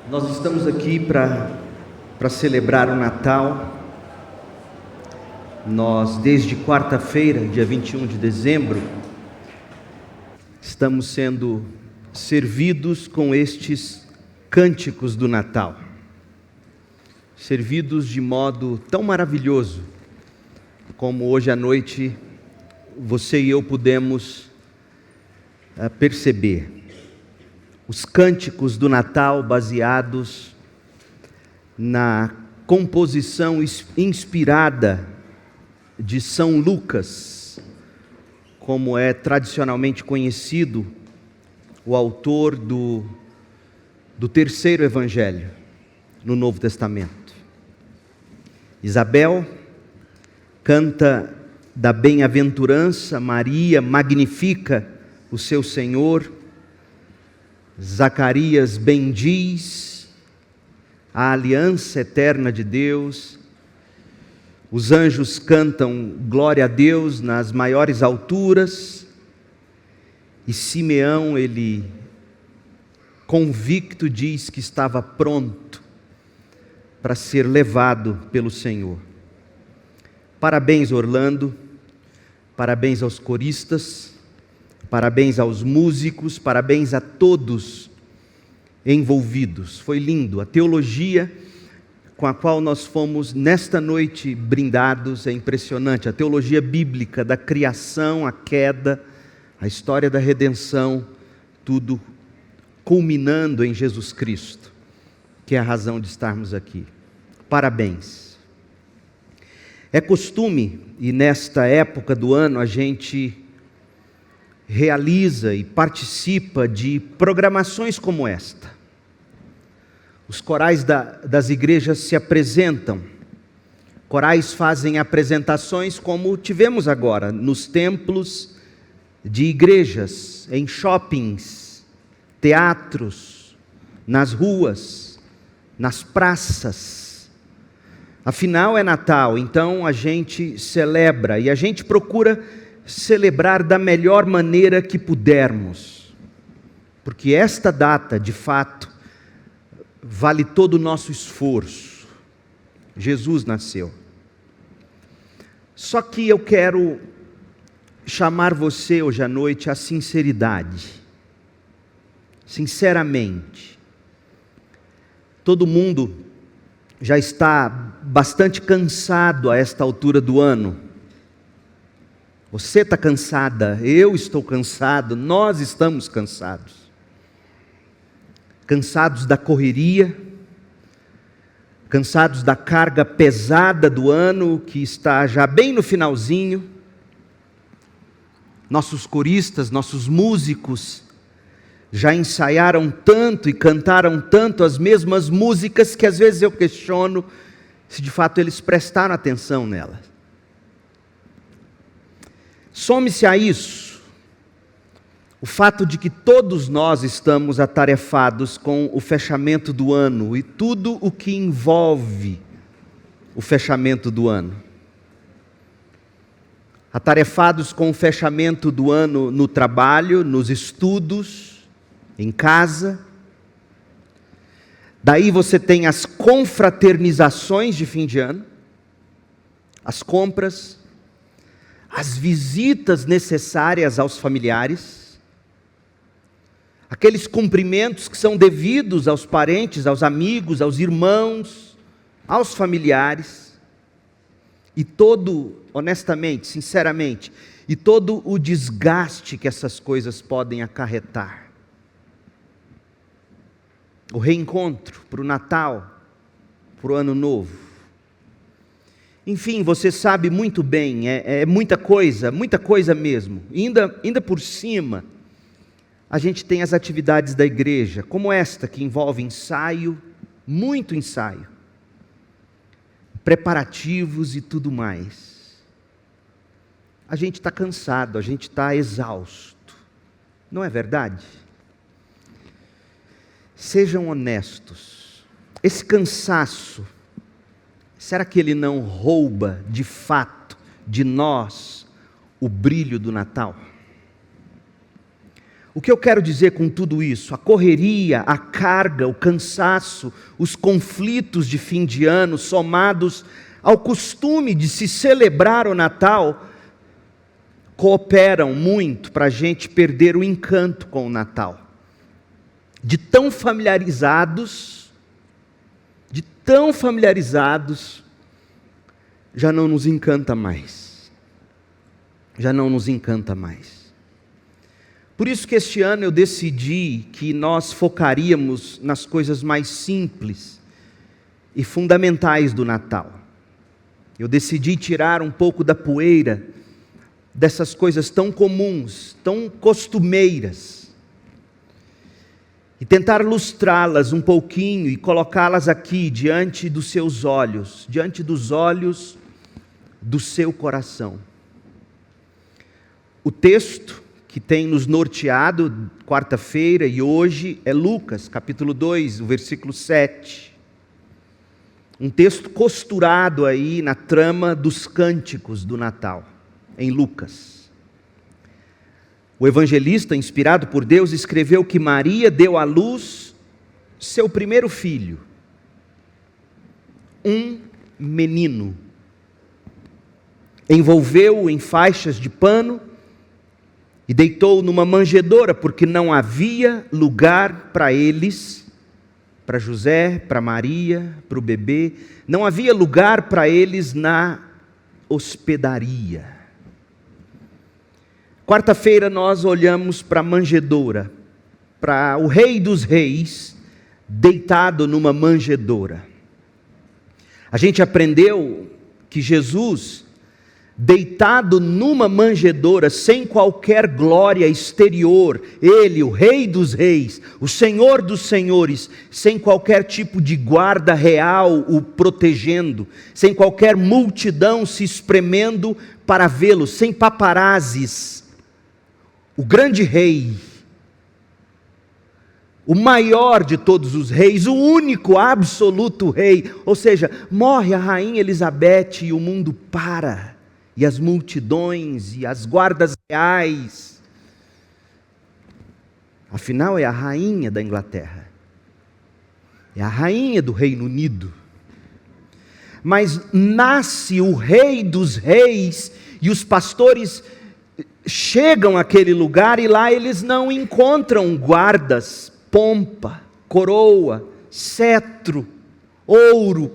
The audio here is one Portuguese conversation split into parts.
Nós estamos aqui para celebrar o Natal. Nós, desde quarta-feira, dia 21 de dezembro, estamos sendo servidos com estes cânticos do Natal, servidos de modo tão maravilhoso, como hoje à noite você e eu pudemos perceber. Os cânticos do Natal baseados na composição inspirada de São Lucas, como é tradicionalmente conhecido, o autor do terceiro evangelho no Novo Testamento. Isabel canta da bem-aventurança, Maria magnifica o seu Senhor, Zacarias bendiz a aliança eterna de Deus, os anjos cantam glória a Deus nas maiores alturas, e Simeão, ele convicto diz que estava pronto para ser levado pelo Senhor. Parabéns, Orlando, parabéns aos coristas, parabéns aos músicos, parabéns a todos envolvidos. Foi lindo. A teologia com a qual nós fomos nesta noite brindados é impressionante. A teologia bíblica da criação, a queda, a história da redenção, tudo culminando em Jesus Cristo, que é a razão de estarmos aqui. Parabéns. É costume, e nesta época do ano a gente realiza e participa de programações como esta. Os corais das igrejas se apresentam, corais fazem apresentações como tivemos agora, nos templos de igrejas, em shoppings, teatros, nas ruas, nas praças. Afinal é Natal, então a gente celebra e a gente procura celebrar da melhor maneira que pudermos, porque esta data, de fato, vale todo o nosso esforço. Jesus nasceu. Só que eu quero chamar você hoje à noite à sinceridade. Sinceramente. Todo mundo já está bastante cansado a esta altura do ano. Você está cansada, eu estou cansado, nós estamos cansados. Cansados da correria, cansados da carga pesada do ano, que está já bem no finalzinho. Nossos coristas, nossos músicos, já ensaiaram tanto e cantaram tanto as mesmas músicas, que às vezes eu questiono se de fato eles prestaram atenção nelas. Some-se a isso o fato de que todos nós estamos atarefados com o fechamento do ano e tudo o que envolve o fechamento do ano. Atarefados com o fechamento do ano no trabalho, nos estudos, em casa. Daí você tem as confraternizações de fim de ano, as compras, as visitas necessárias aos familiares, aqueles cumprimentos que são devidos aos parentes, aos amigos, aos irmãos, aos familiares, e todo, honestamente, sinceramente, e todo o desgaste que essas coisas podem acarretar. O reencontro para o Natal, para o Ano Novo. Enfim, você sabe muito bem, é muita coisa mesmo. Ainda por cima, a gente tem as atividades da igreja, como esta, que envolve ensaio, muito ensaio, preparativos e tudo mais. A gente está cansado, a gente está exausto, não é verdade? Sejam honestos, esse cansaço, será que ele não rouba, de fato, de nós, o brilho do Natal? O que eu quero dizer com tudo isso? A correria, a carga, o cansaço, os conflitos de fim de ano, somados ao costume de se celebrar o Natal, cooperam muito para a gente perder o encanto com o Natal. De tão familiarizados, já não nos encanta mais. Já não nos encanta mais. Por isso que este ano eu decidi que nós focaríamos nas coisas mais simples e fundamentais do Natal. Eu decidi tirar um pouco da poeira dessas coisas tão comuns, tão costumeiras, e tentar lustrá-las um pouquinho e colocá-las aqui diante dos seus olhos, diante dos olhos do seu coração. O texto que tem nos norteado quarta-feira e hoje é Lucas, capítulo 2, o versículo 7. Um texto costurado aí na trama dos cânticos do Natal, em Lucas. O evangelista, inspirado por Deus, escreveu que Maria deu à luz seu primeiro filho, um menino. Envolveu-o em faixas de pano e deitou-o numa manjedoura, porque não havia lugar para eles, para José, para Maria, para o bebê, não havia lugar para eles na hospedaria. Quarta-feira nós olhamos para a manjedoura, para o Rei dos Reis, deitado numa manjedoura. A gente aprendeu que Jesus, deitado numa manjedoura, sem qualquer glória exterior, Ele, o Rei dos Reis, o Senhor dos Senhores, sem qualquer tipo de guarda real o protegendo, sem qualquer multidão se espremendo para vê-lo, sem paparazzis, o grande Rei, o maior de todos os reis, o único absoluto Rei, ou seja, morre a Rainha Elizabeth e o mundo para, e as multidões, e as guardas reais. Afinal, é a rainha da Inglaterra. É a rainha do Reino Unido. Mas nasce o Rei dos Reis, e os pastores chegam àquele lugar, e lá eles não encontram guardas, pompa, coroa, cetro, ouro,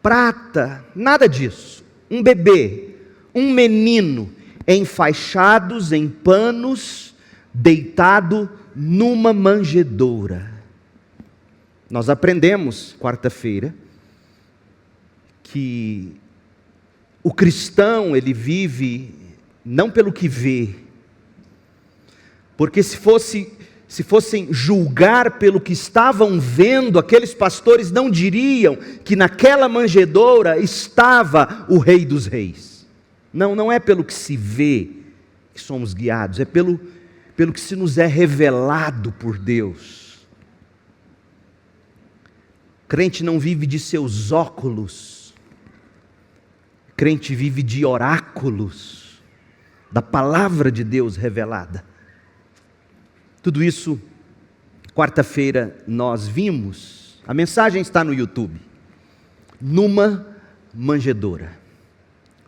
prata, nada disso. Um bebê, um menino, enfaixados em panos, deitado numa manjedoura. Nós aprendemos, quarta-feira, que o cristão, ele vive não pelo que vê, porque se fossem julgar pelo que estavam vendo, aqueles pastores não diriam que naquela manjedoura estava o Rei dos Reis. Não é pelo que se vê que somos guiados, é pelo que se nos é revelado por Deus. Crente não vive de seus óculos, crente vive de oráculos, da palavra de Deus revelada. Tudo isso, quarta-feira, nós vimos. A mensagem está no YouTube. Numa manjedoura.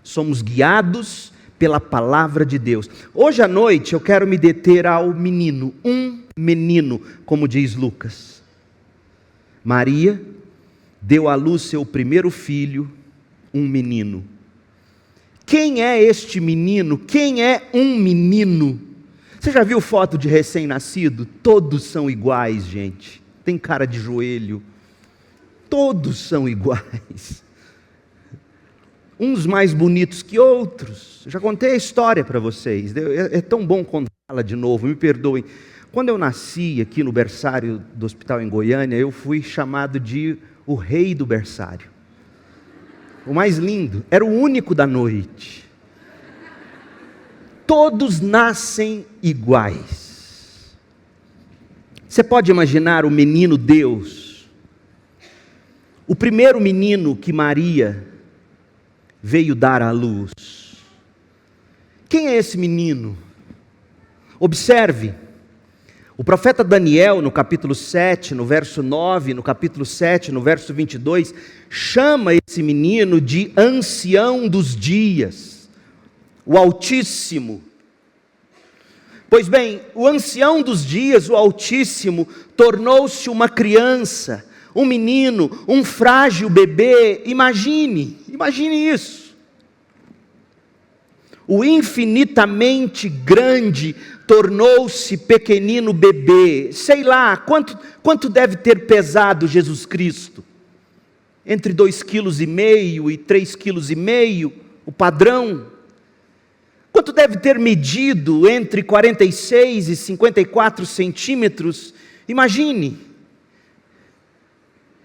Somos guiados pela palavra de Deus. Hoje à noite eu quero me deter ao menino. Um menino, como diz Lucas. Maria deu à luz seu primeiro filho, um menino. Quem é este menino? Quem é um menino? Você já viu foto de recém-nascido? Todos são iguais, gente. Tem cara de joelho. Todos são iguais. Uns mais bonitos que outros. Eu já contei a história para vocês. É tão bom contá-la de novo, me perdoem. Quando eu nasci aqui no berçário do hospital em Goiânia, eu fui chamado de o rei do berçário. O mais lindo. Era o único da noite. Todos nascem iguais. Você pode imaginar o menino Deus, o primeiro menino que Maria veio dar à luz. Quem é esse menino? Observe, O profeta Daniel, no capítulo 7, no verso 9, no capítulo 7, no verso 22, chama esse menino de ancião dos dias, o Altíssimo. Pois bem, o ancião dos dias, o Altíssimo, tornou-se uma criança, um menino, um frágil bebê. Imagine isso. O infinitamente grande tornou-se pequenino bebê. Sei lá, quanto deve ter pesado Jesus Cristo? Entre 2,5 kg e 3,5 kg, o padrão. Quanto deve ter medido entre 46 e 54 centímetros? Imagine.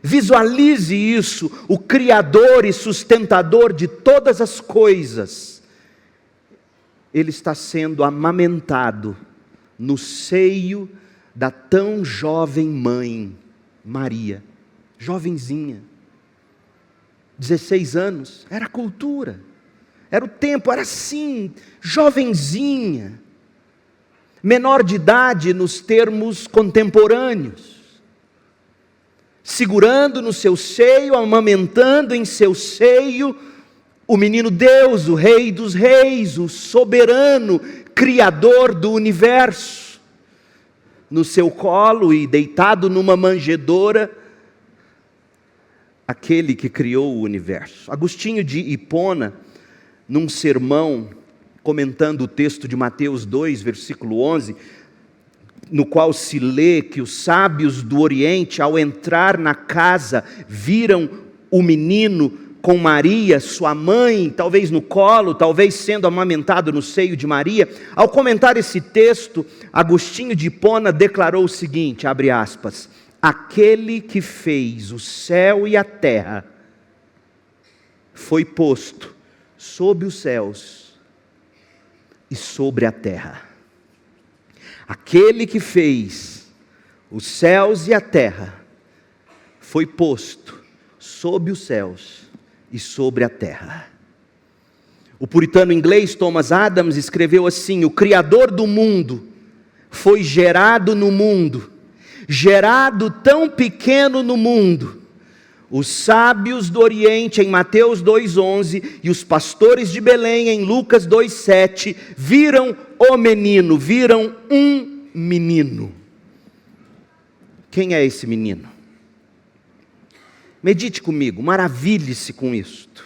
Visualize isso, o Criador e sustentador de todas as coisas. Ele está sendo amamentado no seio da tão jovem mãe, Maria, jovenzinha, 16 anos, era a cultura, era o tempo, era assim, jovenzinha, menor de idade nos termos contemporâneos, segurando no seu seio, amamentando em seu seio, o menino Deus, o Rei dos Reis, o soberano Criador do universo, no seu colo e deitado numa manjedoura, aquele que criou o universo. Agostinho de Hipona, num sermão, comentando o texto de Mateus 2, versículo 11, no qual se lê que os sábios do Oriente, ao entrar na casa, viram o menino com Maria, sua mãe, talvez no colo, talvez sendo amamentado no seio de Maria. Ao comentar esse texto, Agostinho de Hipona declarou o seguinte, abre aspas, aquele que fez o céu e a terra foi posto sob os céus e sobre a terra. Aquele que fez os céus e a terra foi posto sob os céus e sobre a terra. O puritano inglês Thomas Adams escreveu assim: o Criador do mundo foi gerado no mundo, gerado tão pequeno no mundo. Os sábios do Oriente em Mateus 2,11 e os pastores de Belém em Lucas 2,7 viram o menino, viram um menino. Quem é esse menino? Medite comigo, maravilhe-se com isto.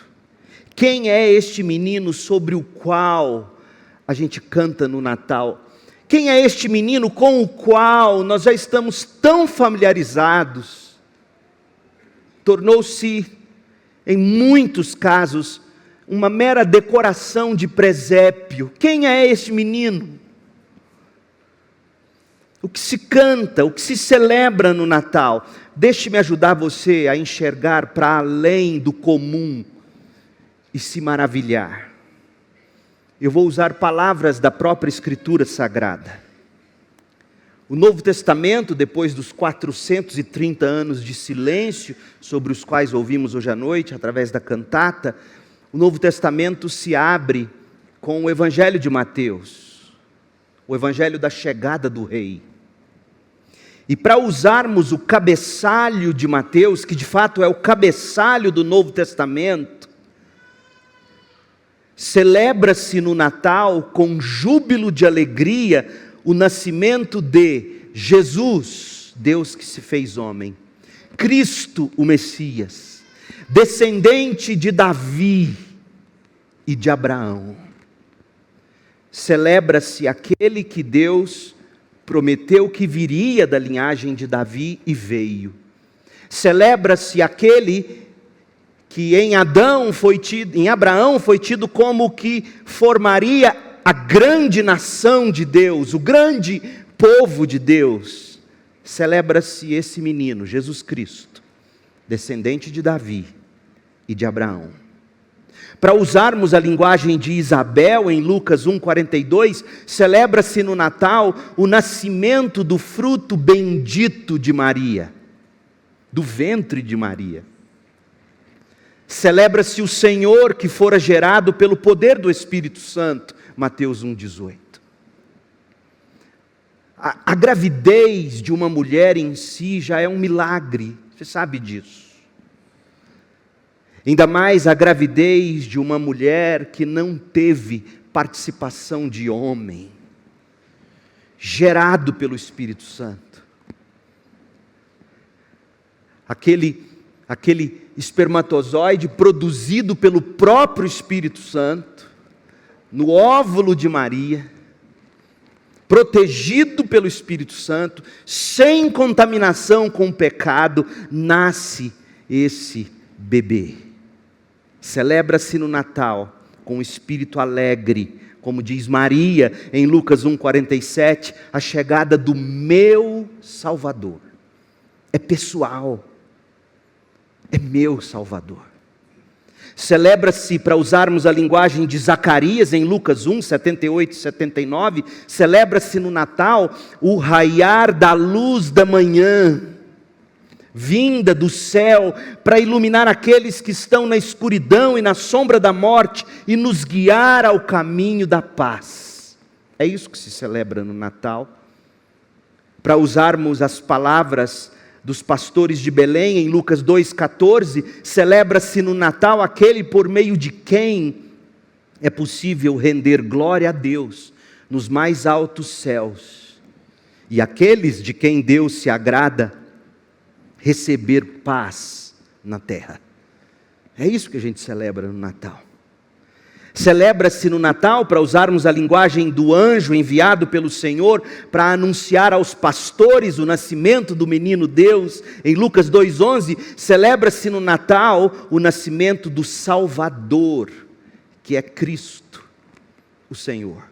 Quem é este menino sobre o qual a gente canta no Natal? Quem é este menino com o qual nós já estamos tão familiarizados? Tornou-se, em muitos casos, uma mera decoração de presépio. Quem é este menino? O que se canta, o que se celebra no Natal? Deixe-me ajudar você a enxergar para além do comum e se maravilhar. Eu vou usar palavras da própria Escritura Sagrada. O Novo Testamento, depois dos 430 anos de silêncio, sobre os quais ouvimos hoje à noite, através da cantata, o Novo Testamento se abre com o Evangelho de Mateus, o Evangelho da chegada do Rei. E para usarmos o cabeçalho de Mateus, que de fato é o cabeçalho do Novo Testamento, celebra-se no Natal com júbilo de alegria o nascimento de Jesus, Deus que se fez homem, Cristo o Messias, descendente de Davi e de Abraão. Celebra-se aquele que Deus prometeu que viria da linhagem de Davi e veio. Celebra-se aquele que em Abraão foi tido como que formaria a grande nação de Deus, o grande povo de Deus. Celebra-se esse menino, Jesus Cristo, descendente de Davi e de Abraão. Para usarmos a linguagem de Isabel, em Lucas 1,42, celebra-se no Natal o nascimento do fruto bendito de Maria, do ventre de Maria. Celebra-se o Senhor que fora gerado pelo poder do Espírito Santo, Mateus 1,18. A gravidez de uma mulher em si já é um milagre, você sabe disso. Ainda mais a gravidez de uma mulher que não teve participação de homem, gerado pelo Espírito Santo. Aquele espermatozoide produzido pelo próprio Espírito Santo, no óvulo de Maria, protegido pelo Espírito Santo, sem contaminação com o pecado, nasce esse bebê. Celebra-se no Natal com o espírito alegre, como diz Maria em Lucas 1,47, a chegada do meu Salvador. É pessoal, é meu Salvador. Celebra-se, para usarmos a linguagem de Zacarias em Lucas 1, 78 e 79, celebra-se no Natal o raiar da luz da manhã, vinda do céu para iluminar aqueles que estão na escuridão e na sombra da morte e nos guiar ao caminho da paz. É isso que se celebra no Natal. Para usarmos as palavras dos pastores de Belém, em Lucas 2,14, celebra-se no Natal aquele por meio de quem é possível render glória a Deus nos mais altos céus, e aqueles de quem Deus se agrada receber paz na terra. É isso que a gente celebra no Natal. Celebra-se no Natal, para usarmos a linguagem do anjo enviado pelo Senhor para anunciar aos pastores o nascimento do menino Deus, em Lucas 2,11, celebra-se no Natal o nascimento do Salvador, que é Cristo, o Senhor.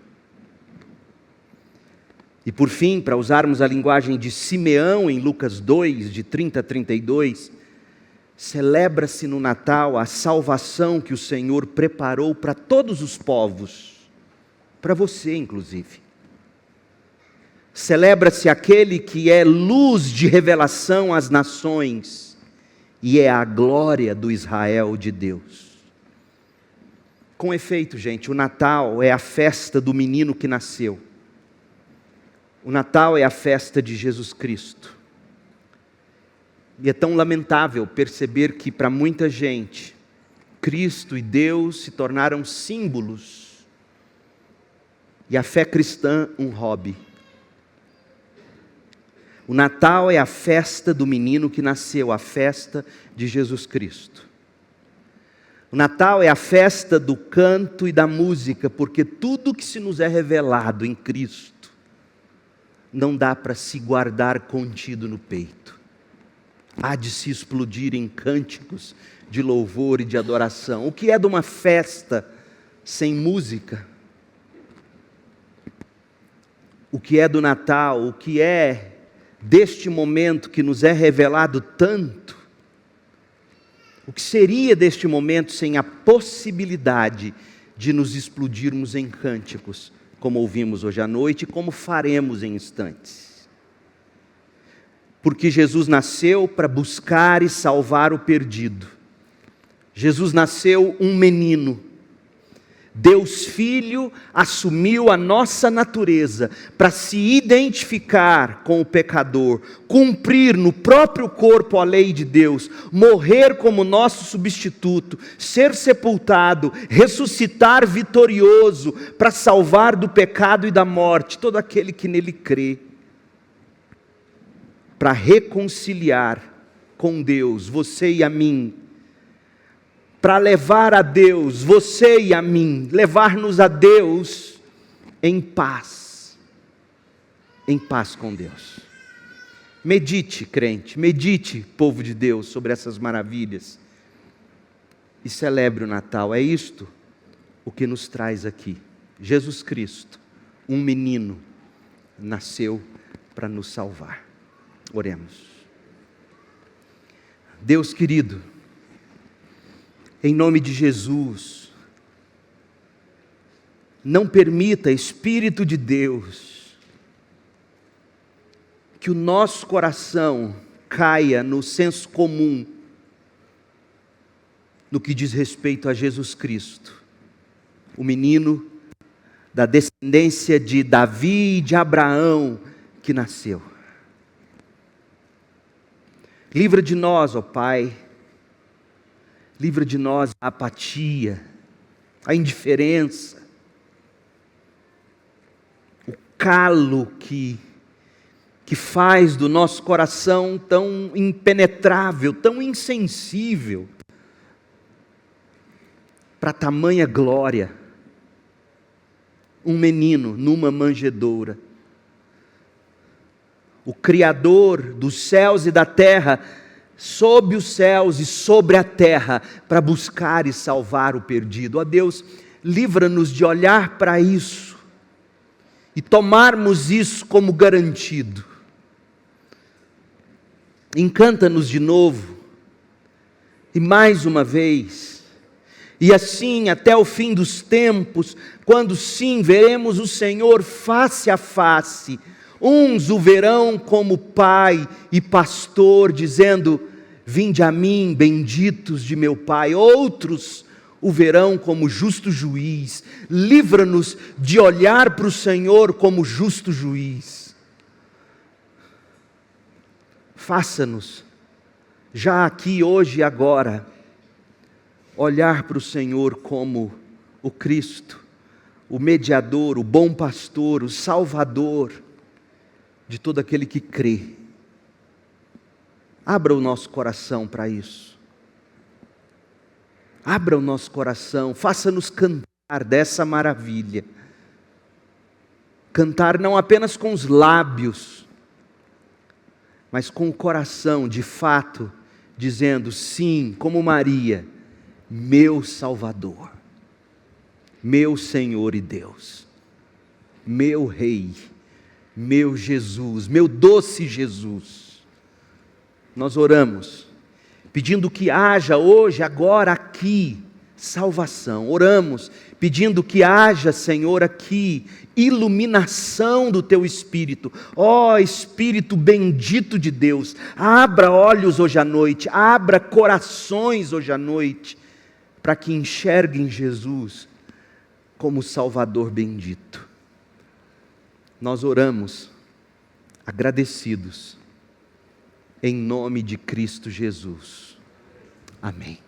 E por fim, para usarmos a linguagem de Simeão, em Lucas 2, de 30 a 32, celebra-se no Natal a salvação que o Senhor preparou para todos os povos, para você inclusive. Celebra-se aquele que é luz de revelação às nações e é a glória do Israel de Deus. Com efeito, gente, o Natal é a festa do menino que nasceu. O Natal é a festa de Jesus Cristo. E é tão lamentável perceber que para muita gente, Cristo e Deus se tornaram símbolos, e a fé cristã um hobby. O Natal é a festa do menino que nasceu, a festa de Jesus Cristo. O Natal é a festa do canto e da música, porque tudo que se nos é revelado em Cristo não dá para se guardar contido no peito. Há de se explodir em cânticos de louvor e de adoração. O que é de uma festa sem música? O que é do Natal? O que é deste momento que nos é revelado tanto? O que seria deste momento sem a possibilidade de nos explodirmos em cânticos, como ouvimos hoje à noite e como faremos em instantes? Porque Jesus nasceu para buscar e salvar o perdido. Jesus nasceu um menino. Deus Filho assumiu a nossa natureza para se identificar com o pecador, cumprir no próprio corpo a lei de Deus, morrer como nosso substituto, ser sepultado, ressuscitar vitorioso para salvar do pecado e da morte todo aquele que nele crê, para reconciliar com Deus, você e a mim, para levar a Deus, você e a mim, levar-nos a Deus em paz com Deus. Medite, crente, medite, povo de Deus, sobre essas maravilhas e celebre o Natal. É isto o que nos traz aqui. Jesus Cristo, um menino, nasceu para nos salvar. Oremos. Deus querido, em nome de Jesus, não permita, Espírito de Deus, que o nosso coração caia no senso comum, no que diz respeito a Jesus Cristo, o menino da descendência de Davi e de Abraão, que nasceu. Livra de nós, ó Pai, livra de nós a apatia, a indiferença, o calo que faz do nosso coração tão impenetrável, tão insensível para tamanha glória. Um menino numa manjedoura. O Criador dos céus e da terra, sob os céus e sobre a terra, para buscar e salvar o perdido. Ó Deus, livra-nos de olhar para isso e tomarmos isso como garantido. Encanta-nos de novo, e mais uma vez, e assim até o fim dos tempos, quando sim veremos o Senhor face a face. Uns o verão como Pai e Pastor, dizendo: vinde a mim, benditos de meu Pai. Outros o verão como justo juiz. Livra-nos de olhar para o Senhor como justo juiz. Faça-nos, já aqui, hoje e agora, olhar para o Senhor como o Cristo, o mediador, o bom pastor, o salvador de todo aquele que crê. Abra o nosso coração para isso. Abra o nosso coração, faça-nos cantar dessa maravilha. Cantar não apenas com os lábios, mas com o coração, de fato, dizendo sim, como Maria, meu Salvador, meu Senhor e Deus, meu Rei, meu Jesus, meu doce Jesus. Nós oramos, pedindo que haja hoje, agora, aqui, salvação. Oramos, pedindo que haja, Senhor, aqui, iluminação do Teu Espírito. Ó Espírito bendito de Deus, abra olhos hoje à noite, abra corações hoje à noite, para que enxerguem Jesus como Salvador bendito. Nós oramos, agradecidos, em nome de Cristo Jesus. Amém.